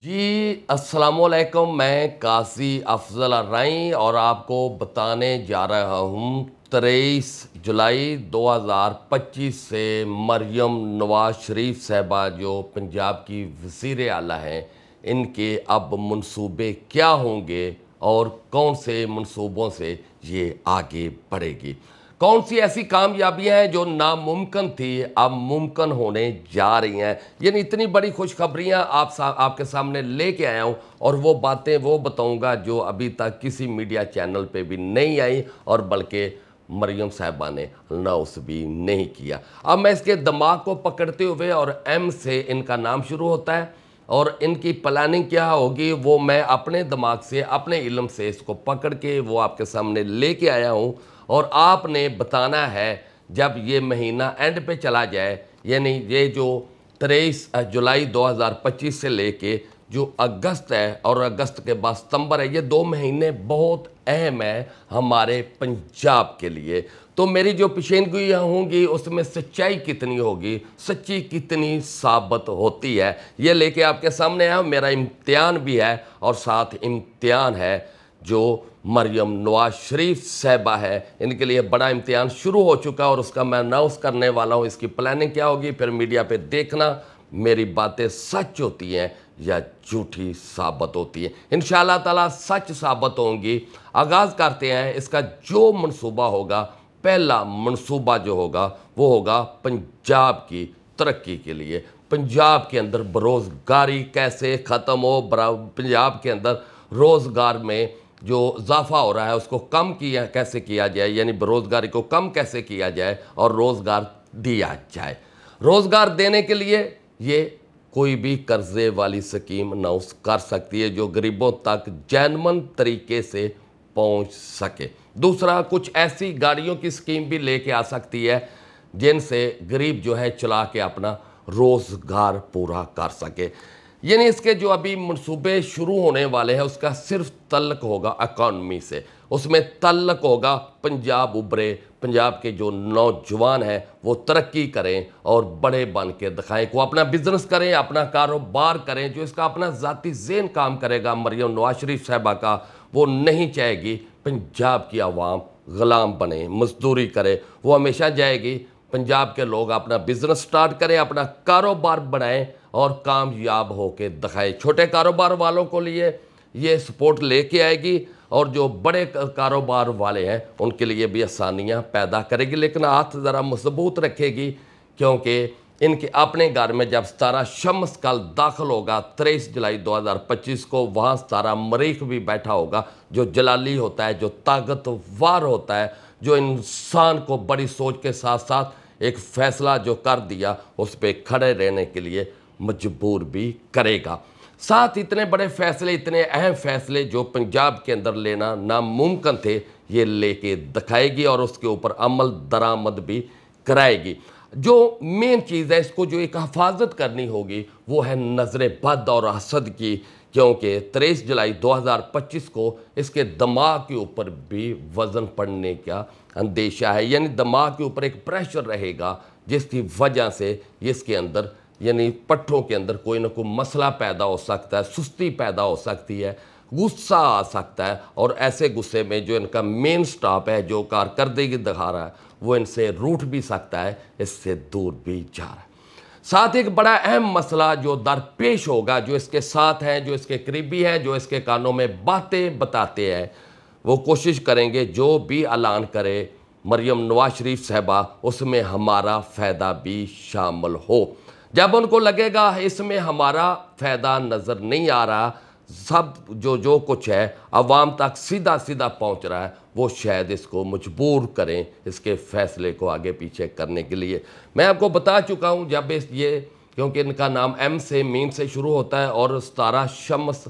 जी अस्सलाम वालेकुम। मैं काजी अफजल अर्राई और आपको बताने जा रहा हूँ 23 जुलाई 2025 से मरियम नवाज शरीफ साहबा जो पंजाब की वज़ीर आला हैं, इनके अब मंसूबे क्या होंगे और कौन से मंसूबों से ये आगे बढ़ेगी। कौन सी ऐसी कामयाबियां हैं जो नामुमकिन थी अब मुमकिन होने जा रही हैं। यानी इतनी बड़ी खुशखबरियां आपके सामने लेके आया हूं और वो बातें वो बताऊंगा जो अभी तक किसी मीडिया चैनल पे भी नहीं आई और बल्कि मरियम साहबा ने अनाउंस भी नहीं किया। अब मैं इसके दिमाग को पकड़ते हुए, और एम से इनका नाम शुरू होता है, और इनकी प्लानिंग क्या होगी वो मैं अपने दिमाग से, अपने इल्म से इसको पकड़ के वो आपके सामने लेके आया हूँ। और आपने बताना है जब ये महीना एंड पे चला जाए, यानी ये जो 23 जुलाई 2025 से लेके जो अगस्त है और अगस्त के बाद सितंबर है, ये 2 महीने बहुत अहम है हमारे पंजाब के लिए। तो मेरी जो पेशेनगोइयाँ होंगी उसमें सच्चाई कितनी होगी, सच्ची कितनी साबित होती है, ये लेके आपके सामने आया। मेरा इम्तिहान भी है और साथ इम्तिहान है जो मरियम नवाज शरीफ साहबा है, इनके लिए बड़ा इम्तिहान शुरू हो चुका है और उसका मैं अनाउंस करने वाला हूँ। इसकी प्लानिंग क्या होगी, फिर मीडिया पे देखना मेरी बातें सच होती हैं या झूठी साबित होती हैं। इंशाअल्लाह ताला सच साबित होंगी। आगाज़ करते हैं। इसका जो मंसूबा होगा, पहला मंसूबा जो होगा वो होगा पंजाब की तरक्की के लिए। पंजाब के अंदर बेरोज़गारी कैसे ख़त्म हो, पंजाब के अंदर रोज़गार में जो इजाफा हो रहा है उसको कम कैसे किया जाए, यानी बेरोज़गारी को कम कैसे किया जाए और रोज़गार दिया जाए। रोज़गार देने के लिए ये कोई भी कर्जे वाली स्कीम अनाउंस कर सकती है जो गरीबों तक जेन्युइन तरीके से पहुंच सके। दूसरा, कुछ ऐसी गाड़ियों की स्कीम भी लेके आ सकती है जिनसे गरीब जो है चला के अपना रोज़गार पूरा कर सके। यानी इसके जो अभी मंसूबे शुरू होने वाले हैं उसका सिर्फ तल्लक होगा इकॉनमी से, उसमें तल्लक होगा पंजाब उभरे, पंजाब के जो नौजवान हैं वो तरक्की करें और बड़े बन के दिखाएं, वो अपना बिजनेस करें, अपना कारोबार करें। जो इसका अपना ज़ाती ज़हन काम करेगा मरियम नवाज शरीफ साहबा का, वो नहीं चाहेगी पंजाब की आवाम ग़ुलाम बने, मजदूरी करे। वो हमेशा जाएगी पंजाब के लोग अपना बिजनेस स्टार्ट करें, अपना कारोबार बढ़ाएं और कामयाब होके दिखाएं। छोटे कारोबार वालों को लिए ये सपोर्ट लेके आएगी और जो बड़े कारोबार वाले हैं उनके लिए भी आसानियां पैदा करेगी, लेकिन हाथ ज़रा मजबूत रखेगी क्योंकि इनके अपने घर में जब 17 शम्स कल दाखिल होगा 23 जुलाई 2025 को, वहाँ 17 मरीख भी बैठा होगा जो जलाली होता है, जो ताकतवर होता है, जो इंसान को बड़ी सोच के साथ साथ एक फ़ैसला जो कर दिया उस पर खड़े रहने के लिए मजबूर भी करेगा। साथ इतने बड़े फ़ैसले, इतने अहम फ़ैसले जो पंजाब के अंदर लेना नामुमकिन थे, ये लेके दिखाएगी और उसके ऊपर अमल दरामद भी कराएगी। जो मेन चीज़ है, इसको जो एक हिफाजत करनी होगी वो है नज़र बद और हसद की, क्योंकि 23 जुलाई 2025 को इसके दिमाग के ऊपर भी वज़न पड़ने का अंदेशा है। यानी दिमाग के ऊपर एक प्रेशर रहेगा जिसकी वजह से इसके अंदर, यानी पट्ठों के अंदर कोई ना कोई मसला पैदा हो सकता है, सुस्ती पैदा हो सकती है, गुस्सा आ सकता है, और ऐसे गुस्से में जो इनका मेन स्टाफ है जो कारकर्दगी दिखा रहा है वो इनसे रूठ भी सकता है, इससे दूर भी जा रहा है। साथ एक बड़ा अहम मसला जो दरपेश होगा, जो इसके साथ हैं, जो इसके करीबी हैं, जो इसके कानों में बातें बताते हैं, वो कोशिश करेंगे जो भी ऐलान करे मरियम नवाज शरीफ साहबा उसमें हमारा फ़ायदा भी शामिल हो। जब उनको लगेगा इसमें हमारा फ़ायदा नज़र नहीं आ रहा, सब जो कुछ है अवाम तक सीधा सीधा पहुंच रहा है, वो शायद इसको मजबूर करें इसके फ़ैसले को आगे पीछे करने के लिए। मैं आपको बता चुका हूं जब ये, क्योंकि इनका नाम एम से, मीम से शुरू होता है और 17 शम्स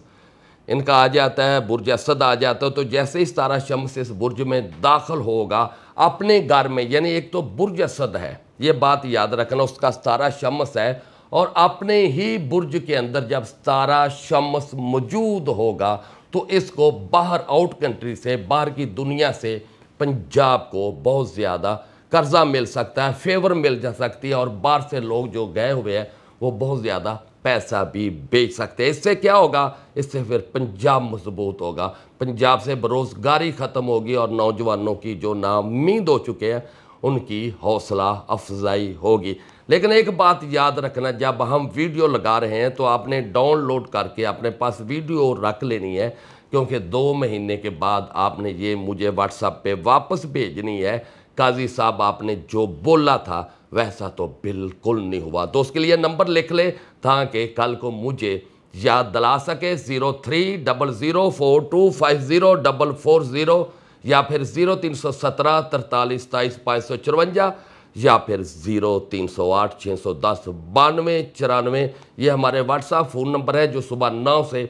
इनका आ जाता है, बुर्ज असद आ जाता है, तो जैसे ही 17 शम्स इस बुर्ज में दाखिल होगा अपने घर में, यानी एक तो बुर्ज असद है, ये बात याद रखना, उसका 17 शम्स है, और अपने ही बुर्ज के अंदर जब 17 शम्स मौजूद होगा तो इसको बाहर आउट कंट्री से, बाहर की दुनिया से पंजाब को बहुत ज़्यादा कर्जा मिल सकता है, फेवर मिल जा सकती है, और बाहर से लोग जो गए हुए हैं वो बहुत ज़्यादा पैसा भी बेच सकते हैं। इससे क्या होगा, इससे फिर पंजाब मजबूत होगा, पंजाब से बेरोजगारी ख़त्म होगी और नौजवानों की जो नाउम्मीद हो चुके हैं उनकी हौसला अफजाई होगी। लेकिन एक बात याद रखना, जब हम वीडियो लगा रहे हैं तो आपने डाउनलोड करके अपने पास वीडियो रख लेनी है, क्योंकि 2 महीने के बाद आपने ये मुझे व्हाट्सएप पे वापस भेजनी है, काजी साहब आपने जो बोला था वैसा तो बिल्कुल नहीं हुआ। तो उसके लिए नंबर लिख ले ताकि कल को मुझे याद दिला सके, 030042504440 या फिर 0317 43 27 554 या फिर 0308 610 92 94। ये हमारे व्हाट्सएप फ़ोन नंबर है जो सुबह 9 से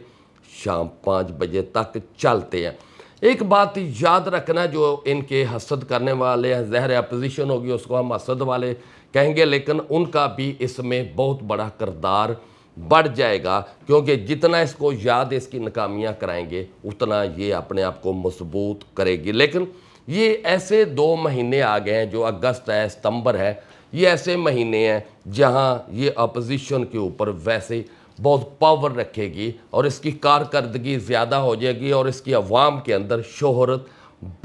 शाम 5 बजे तक चलते हैं। एक बात याद रखना, जो इनके हसद करने वाले हैं, ज़हर अपोजिशन होगी उसको हम हसद वाले कहेंगे, लेकिन उनका भी इसमें बहुत बड़ा किरदार बढ़ जाएगा, क्योंकि जितना इसको याद इसकी नाकामियाँ कराएंगे उतना ये अपने आप को मजबूत करेगी। लेकिन ये ऐसे 2 महीने आ गए हैं, जो अगस्त है, सितंबर है, ये ऐसे महीने हैं जहाँ ये अपोजिशन के ऊपर वैसे बहुत पावर रखेगी और इसकी कारकर्दगी ज़्यादा हो जाएगी और इसकी अवाम के अंदर शोहरत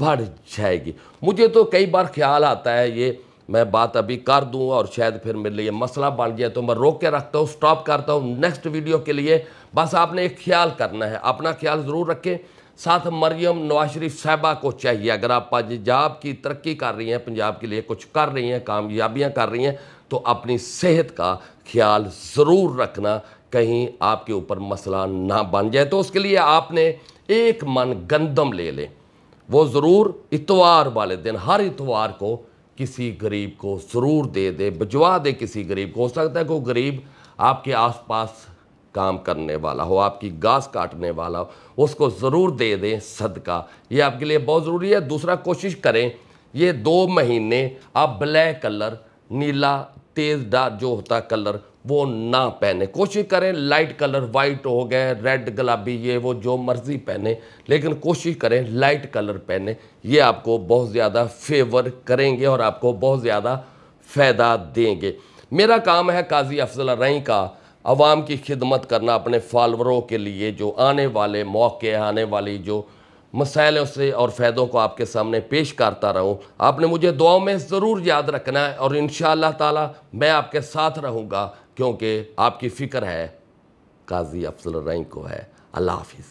बढ़ जाएगी। मुझे तो कई बार ख्याल आता है, ये मैं बात अभी कर दूँ और शायद फिर मेरे लिए मसला बन जाए, तो मैं रोक के रखता हूँ, स्टॉप करता हूँ नेक्स्ट वीडियो के लिए। बस आपने एक ख्याल करना है, अपना ख्याल ज़रूर रखें। साथ मरियम नवाज शरीफ साहबा को चाहिए, अगर आप पंजाब की तरक्की कर रही हैं, पंजाब के लिए कुछ कर रही हैं, कामयाबियाँ कर रही हैं, तो अपनी सेहत का ख्याल ज़रूर रखना, कहीं आपके ऊपर मसला ना बन जाए। तो उसके लिए आपने एक मन गंदम ले लें, वो ज़रूर इतवार वाले दिन, हर इतवार को किसी गरीब को ज़रूर दे दे, भिजवा दे किसी गरीब को। हो सकता है कोई गरीब आपके आसपास काम करने वाला हो, आपकी घास काटने वाला हो, उसको ज़रूर दे दें सदका, ये आपके लिए बहुत ज़रूरी है। दूसरा, कोशिश करें ये 2 महीने आप ब्लैक कलर, नीला तेज़ डार्क जो होता है कलर, वो ना पहने। कोशिश करें लाइट कलर, वाइट हो गए, रेड, गुलाबी, ये वो जो मर्ज़ी पहने, लेकिन कोशिश करें लाइट कलर पहने। ये आपको बहुत ज़्यादा फेवर करेंगे और आपको बहुत ज़्यादा फ़ायदा देंगे। मेरा काम है काजी अफजल रई का अवाम की खिदमत करना, अपने फॉलोअरों के लिए जो आने वाले मौके, आने वाली जो मसाइलों से और फ़ायदों को आपके सामने पेश करता रहूं। आपने मुझे दुआओं में ज़रूर याद रखना है और इंशाअल्लाह ताला मैं आपके साथ रहूँगा, क्योंकि आपकी फ़िक्र है काजी अफजल रई को है। अल्लाह हाफ़िज़।